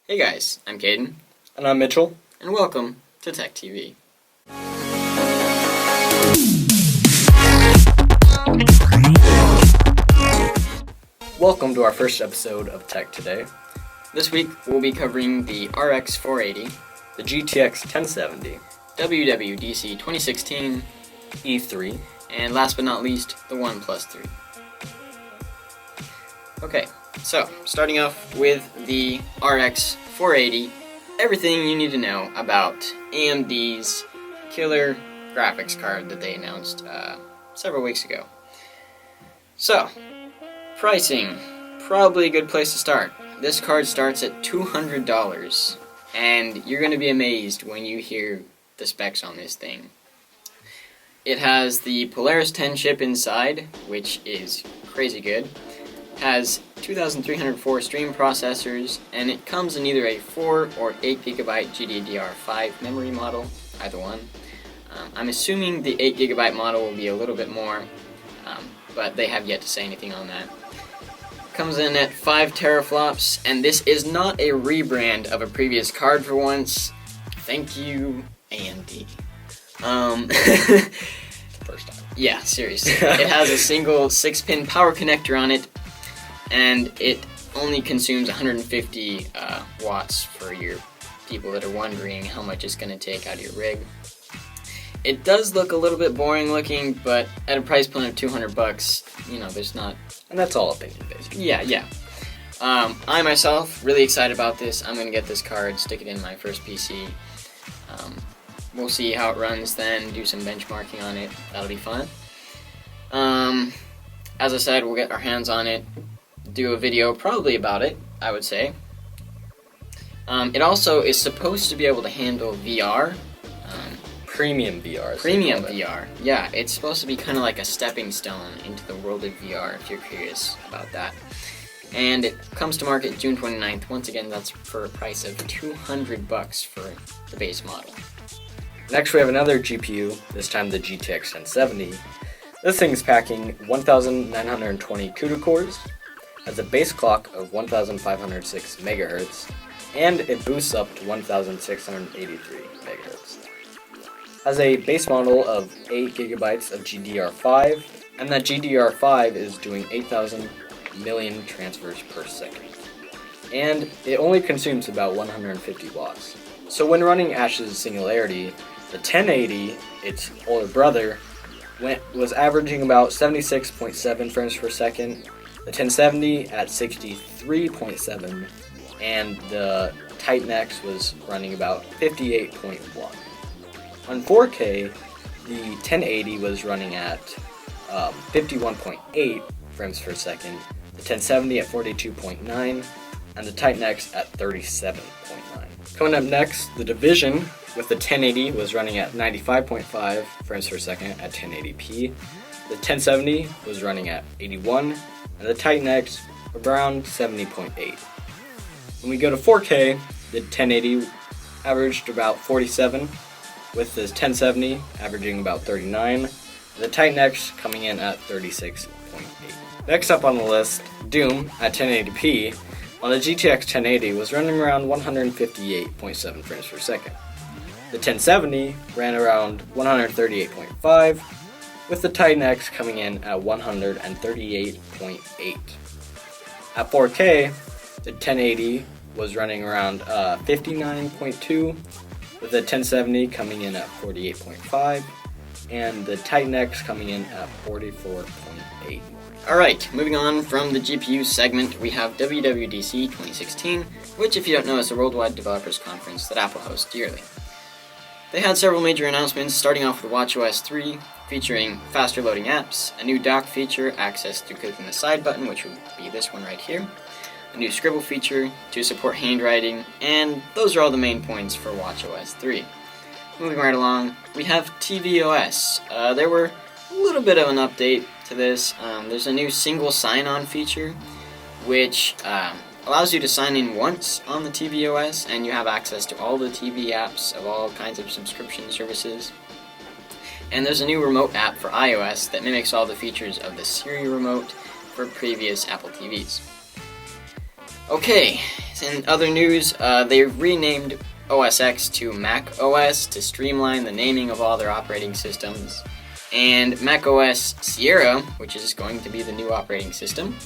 Hey guys, I'm Caden. And I'm Mitchell. And welcome to TechTV. Welcome to our first episode of Tech Today. This week we'll be covering the RX 480, the GTX 1070, WWDC 2016, E3, and last but not least, the OnePlus 3. Okay, so starting off with the RX 480, everything you need to know about AMD's killer graphics card that they announced several weeks ago. So, pricing, probably a good place to start. This card starts at $200, and you're going to be amazed when you hear the specs on this thing. It has the Polaris 10 chip inside, which is crazy good. It has 2,304 stream processors, and it comes in either a 4 or 8 GB GDDR5 memory model, either one. I'm assuming the 8 GB model will be a little bit more, but they have yet to say anything on that. Comes in at 5 teraflops, and this is not a rebrand of a previous card for once. Thank you, AMD. First time. Yeah, seriously. It has a single 6-pin power connector on it, and it only consumes 150 watts for your people that are wondering how much it's going to take out of your rig. It does look a little bit boring looking, but at a price point of $200, you know, there's not... And that's all opinion based. Yeah. I myself, really excited about this. I'm going to get this card, stick it in my first PC. We'll see how it runs then, do some benchmarking on it. That'll be fun. As I said, we'll get our hands on it, do a video probably about it, I would say. It also is supposed to be able to handle VR. Premium VR. Premium VR. Yeah, it's supposed to be kind of like a stepping stone into the world of VR, if you're curious about that. And it comes to market June 29th. Once again, that's for a price of $200 for the base model. Next, we have another GPU, this time the GTX 1070. This thing's packing 1,920 CUDA cores, has a base clock of 1,506 MHz, and it boosts up to 1,683 MHz. Has a base model of 8 GB of GDDR5, and that GDDR5 is doing 8,000 million transfers per second. And it only consumes about 150 watts. So when running Ash's Singularity, the 1080, its older brother, was averaging about 76.7 frames per second, the 1070 at 63.7, and the Titan X was running about 58.1. On 4K, the 1080 was running at 51.8 frames per second, the 1070 at 42.9, and the Titan X at 37.9. Coming up next, the Division with the 1080 was running at 95.5 frames per second at 1080p. The 1070 was running at 81, and the Titan X around 70.8. When we go to 4K, the 1080 averaged about 47, with the 1070 averaging about 39, and the Titan X coming in at 36.8. Next up on the list, Doom at 1080p on the GTX 1080 was running around 158.7 frames per second. The 1070 ran around 138.5, with the Titan X coming in at 138.8. At 4K, the 1080 was running around 59.2, with the 1070 coming in at 48.5, and the Titan X coming in at 44.8. Alright, moving on from the GPU segment, we have WWDC 2016, which, if you don't know, is a worldwide developers conference that Apple hosts yearly. They had several major announcements, starting off with watchOS 3, featuring faster loading apps, a new dock feature, access through clicking the side button, which would be this one right here, a new scribble feature to support handwriting, and those are all the main points for watchOS 3. Moving right along, we have tvOS. There were a little bit of an update to this. There's a new single sign-on feature, which allows you to sign in once on the tvOS, and you have access to all the TV apps of all kinds of subscription services. And there's a new remote app for iOS that mimics all the features of the Siri remote for previous Apple TVs. Okay, in other news, they renamed OS X to Mac OS to streamline the naming of all their operating systems. And Mac OS Sierra, which is going to be the new operating system.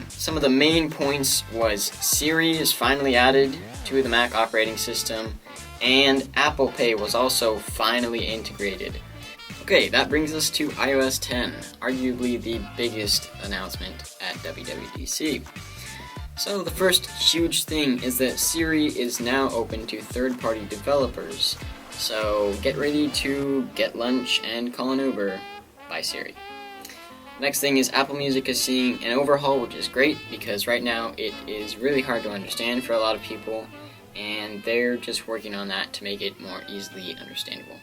Some of the main points was Siri is finally added to the Mac operating system, and Apple Pay was also finally integrated. Okay, that brings us to iOS 10, arguably the biggest announcement at WWDC. So the first huge thing is that Siri is now open to third-party developers. So get ready to get lunch and call an Uber by Siri. Next thing is Apple Music is seeing an overhaul, which is great because right now it is really hard to understand for a lot of people, and they're just working on that to make it more easily understandable.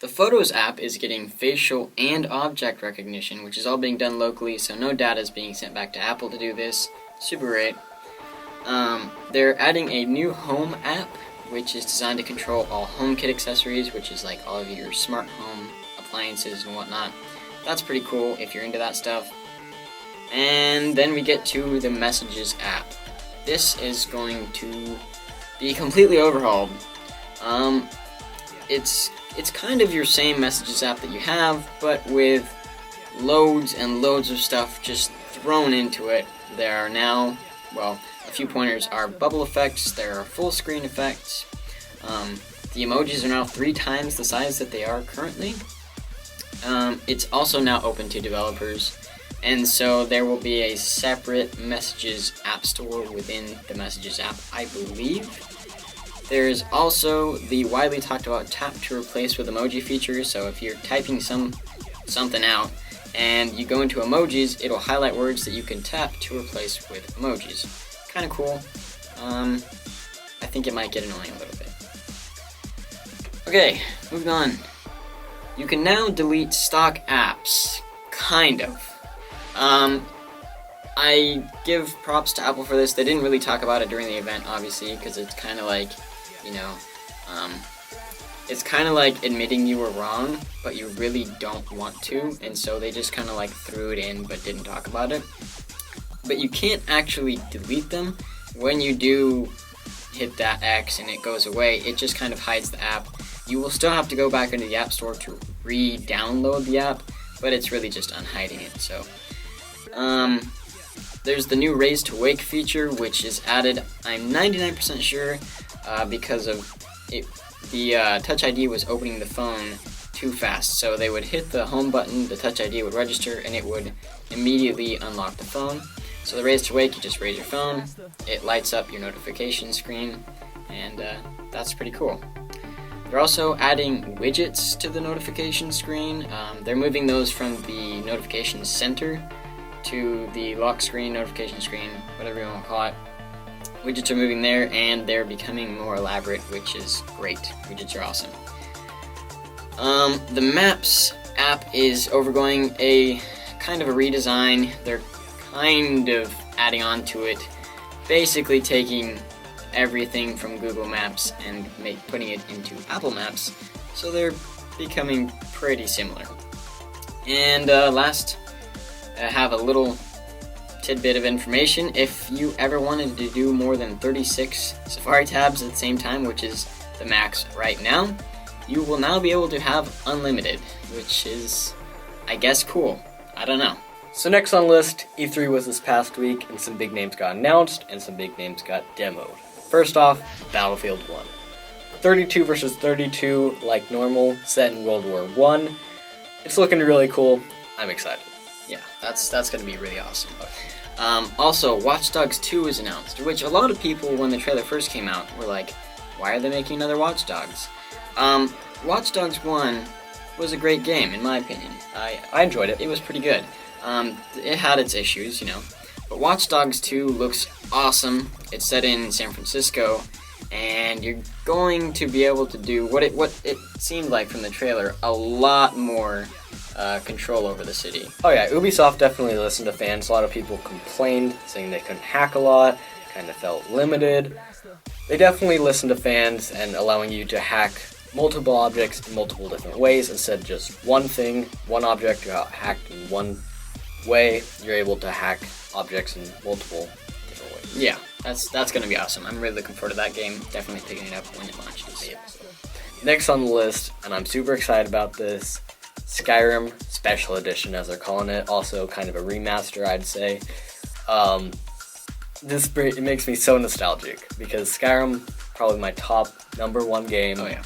The Photos app is getting facial and object recognition, which is all being done locally, so no data is being sent back to Apple to do this. Super great. They're adding a new Home app, which is designed to control all HomeKit accessories, which is like all of your smart home appliances and whatnot. That's pretty cool if you're into that stuff. And then we get to the Messages app. This is going to be completely overhauled. It's kind of your same Messages app that you have, but with loads and loads of stuff just thrown into it. There are now, well, a few pointers are bubble effects, there are full screen effects. The emojis are now 3 times the size that they are currently. It's also now open to developers, and so there will be a separate Messages app store within the Messages app, I believe. There's also the widely talked about tap to replace with emoji feature, so if you're typing something out and you go into emojis, it'll highlight words that you can tap to replace with emojis. Kind of cool. I think it might get annoying a little bit. Okay, moving on. You can now delete stock apps, kind of. I give props to Apple for this. They didn't really talk about it during the event, obviously, because it's kind of like, it's kind of like admitting you were wrong, but you really don't want to, and so they just kind of like threw it in but didn't talk about it. But you can't actually delete them. When you do hit that X and it goes away, it just kind of hides the app. You will still have to go back into the App Store to re-download the app, but it's really just unhiding it. So, there's the new Raise to Wake feature, which is added, I'm 99% sure, because of it. The Touch ID was opening the phone too fast. So they would hit the home button, the Touch ID would register, and it would immediately unlock the phone. So the Raise to Wake, you just raise your phone, it lights up your notification screen, and that's pretty cool. They're also adding widgets to the notification screen. They're moving those from the notification center to the lock screen, notification screen, whatever you want to call it. Widgets are moving there, and they're becoming more elaborate, which is great. Widgets are awesome. The Maps app is overgoing a kind of a redesign. They're kind of adding on to it, basically taking everything from Google Maps and putting it into Apple Maps, so they're becoming pretty similar. And last, I have a little tidbit of information. If you ever wanted to do more than 36 Safari tabs at the same time, which is the max right now, you will now be able to have unlimited, which is, I guess, cool. I don't know. So next on the list, E3 was this past week, and some big names got announced, and some big names got demoed. First off, Battlefield 1. 32 versus 32, like normal, set in World War I. It's looking really cool. I'm excited. Yeah, that's going to be really awesome. Also, Watch Dogs 2 is announced, which a lot of people, when the trailer first came out, were like, why are they making another Watch Dogs? Watch Dogs 1 was a great game, in my opinion. I enjoyed it. It was pretty good. It had its issues, but Watch Dogs 2 looks awesome. It's set in San Francisco, and you're going to be able to do what it seemed like from the trailer, a lot more control over the city. Oh yeah, Ubisoft definitely listened to fans. A lot of people complained, saying they couldn't hack a lot, kind of felt limited. They definitely listened to fans and allowing you to hack multiple objects in multiple different ways instead of just one thing, one object got hacked in one way. You're able to hack objects in multiple different ways. Yeah, that's going to be awesome. I'm really looking forward to that game. Definitely picking it up when it launches. Yeah. Next on the list, and I'm super excited about this, Skyrim Special Edition, as they're calling it. Also kind of a remaster, I'd say. It makes me so nostalgic because Skyrim, probably my top number one game. Oh yeah.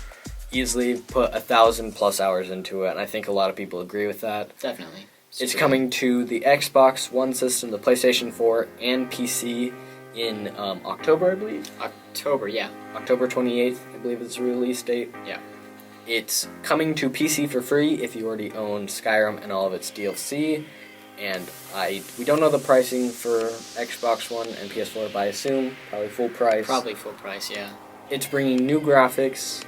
Easily put 1,000+ hours into it, and I think a lot of people agree with that. Definitely. It's coming to the Xbox One system, the PlayStation 4, and PC in October, I believe. October, yeah. October 28th, I believe is the release date. Yeah. It's coming to PC for free if you already own Skyrim and all of its DLC. And we don't know the pricing for Xbox One and PS4, but I assume probably full price. Probably full price, yeah. It's bringing new graphics,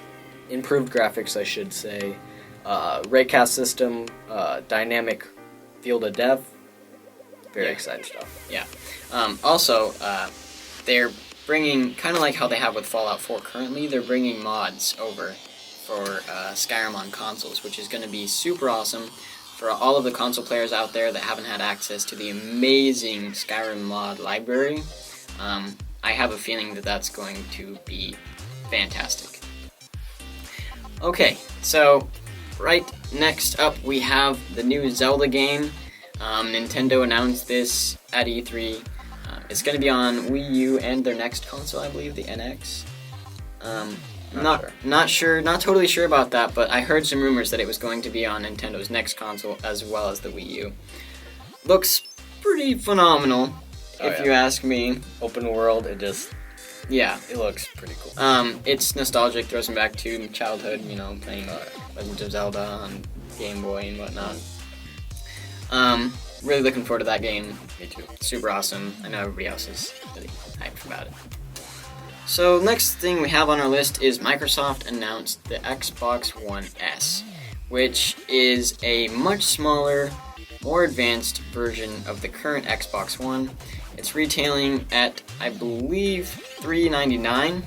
improved graphics, I should say, raycast system, dynamic field of depth. Very exciting stuff. Yeah. Also, they're bringing, kind of like how they have with Fallout 4 currently, they're bringing mods over for Skyrim on consoles, which is going to be super awesome for all of the console players out there that haven't had access to the amazing Skyrim mod library. I have a feeling that that's going to be fantastic. Okay, so right next up we have the new Zelda game. Nintendo announced this at E3. It's going to be on Wii U and their next console, I believe, the NX. Not totally sure about that, but I heard some rumors that it was going to be on Nintendo's next console as well as the Wii U. Looks pretty phenomenal, if you ask me. Open world, it looks pretty cool. It's nostalgic, throws me back to childhood, playing Legend of Zelda on Game Boy and whatnot. Really looking forward to that game. Me too. Super awesome. I know everybody else is really hyped about it. So next thing we have on our list is Microsoft announced the Xbox One S, which is a much smaller, more advanced version of the current Xbox One. It's retailing at, I believe, $399.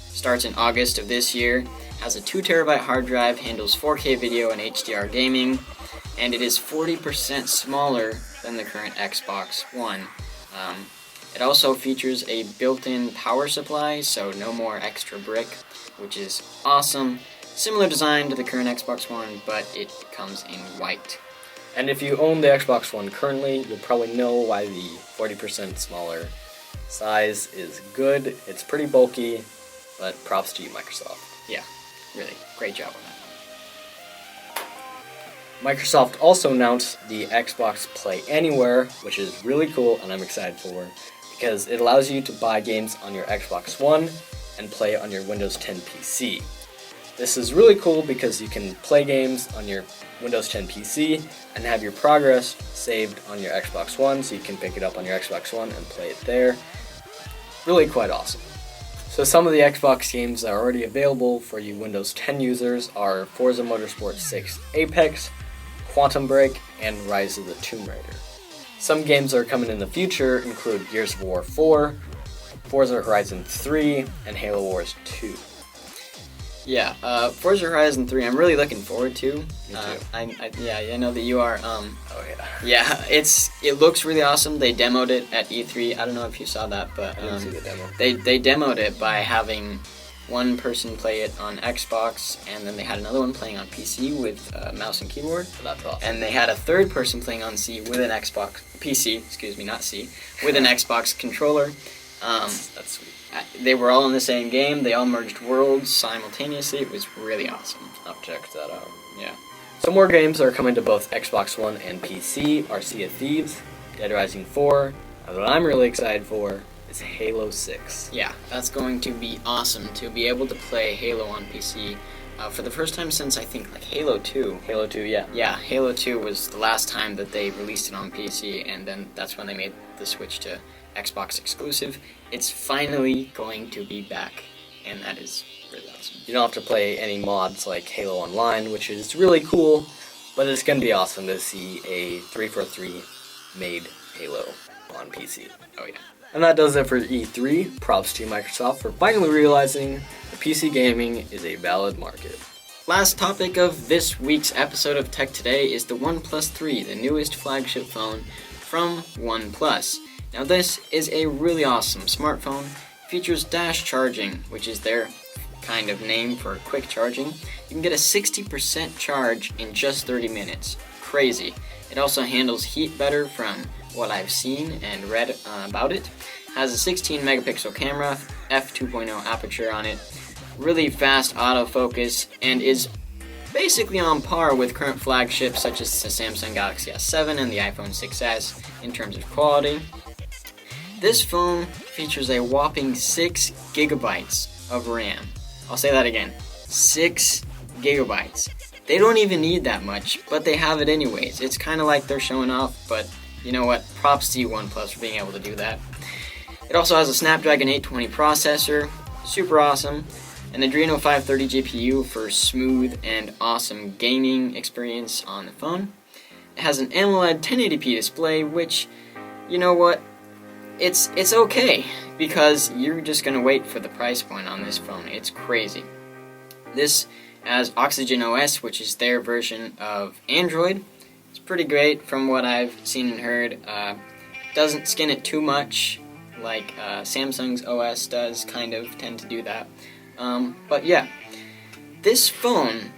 Starts in August of this year. Has a 2TB hard drive, handles 4K video and HDR gaming, and it is 40% smaller than the current Xbox One. It also features a built-in power supply, so no more extra brick, which is awesome. Similar design to the current Xbox One, but it comes in white. And if you own the Xbox One currently, you'll probably know why the 40% smaller size is good. It's pretty bulky, but props to you, Microsoft. Yeah, really, great job on that. Microsoft also announced the Xbox Play Anywhere, which is really cool and I'm excited for, because it allows you to buy games on your Xbox One and play on your Windows 10 PC. This is really cool because you can play games on your Windows 10 PC and have your progress saved on your Xbox One, so you can pick it up on your Xbox One and play it there. Really quite awesome. So some of the Xbox games that are already available for you Windows 10 users are Forza Motorsport 6 Apex, Quantum Break, and Rise of the Tomb Raider. Some games that are coming in the future include Gears of War 4, Forza Horizon 3, and Halo Wars 2. Yeah, Forza Horizon 3 I'm really looking forward to. Me too. I know that you are. Oh yeah. Yeah, it looks really awesome. They demoed it at E3. I don't know if you saw that, but I didn't see the demo. They demoed it by having one person play it on Xbox, and then they had another one playing on PC with mouse and keyboard. That's awesome. And they had a third person playing on with an Xbox controller. That's sweet. They were all in the same game. They all merged worlds simultaneously. It was really awesome. I'll check that out. Yeah. Some more games that are coming to both Xbox One and PC are Sea of Thieves, Dead Rising 4, and what I'm really excited for is Halo 6. Yeah, that's going to be awesome to be able to play Halo on PC for the first time since I think like Halo 2. Halo 2, yeah. Yeah, Halo 2 was the last time that they released it on PC, and then that's when they made the switch to Xbox exclusive. It's finally going to be back, and that is really awesome. You don't have to play any mods like Halo Online, which is really cool, but it's going to be awesome to see a 343 made Halo on PC. Oh yeah. And that does it for E3. Props to Microsoft for finally realizing that PC gaming is a valid market. Last topic of this week's episode of Tech Today is the OnePlus 3, the newest flagship phone from OnePlus. Now this is a really awesome smartphone. Features dash charging, which is their kind of name for quick charging. You can get a 60% charge in just 30 minutes. Crazy. It also handles heat better from what I've seen and read about it. Has a 16 megapixel camera, f2.0 aperture on it, really fast autofocus, and is basically on par with current flagships such as the Samsung Galaxy S7 and the iPhone 6s in terms of quality. This phone features a whopping 6 gigabytes of RAM. I'll say that again, 6 gigabytes. They don't even need that much, but they have it anyways. It's kind of like they're showing off, but you know what? Props to you, OnePlus, for being able to do that. It also has a Snapdragon 820 processor, super awesome, an Adreno 530 GPU for smooth and awesome gaming experience on the phone. It has an AMOLED 1080p display, which, you know what? It's okay, because you're just going to wait for the price point on this phone. It's crazy. This has Oxygen OS, which is their version of Android. It's pretty great from what I've seen and heard. Doesn't skin it too much like Samsung's OS does, kind of tend to do that. But yeah, this phone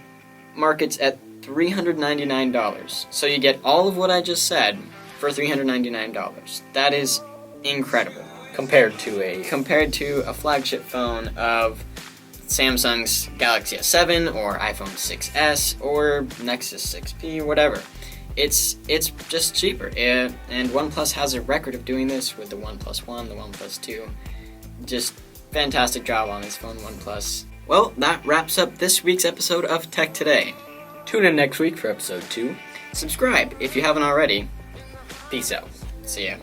markets at $399. So you get all of what I just said for $399. That is incredible. Compared to a flagship phone of Samsung's Galaxy S7 or iPhone 6s or Nexus 6P, whatever. It's just cheaper. And OnePlus has a record of doing this with the OnePlus 1, the OnePlus 2. Just fantastic job on this phone, OnePlus. Well, that wraps up this week's episode of Tech Today. Tune in next week for episode 2. Subscribe if you haven't already. Peace out. See ya.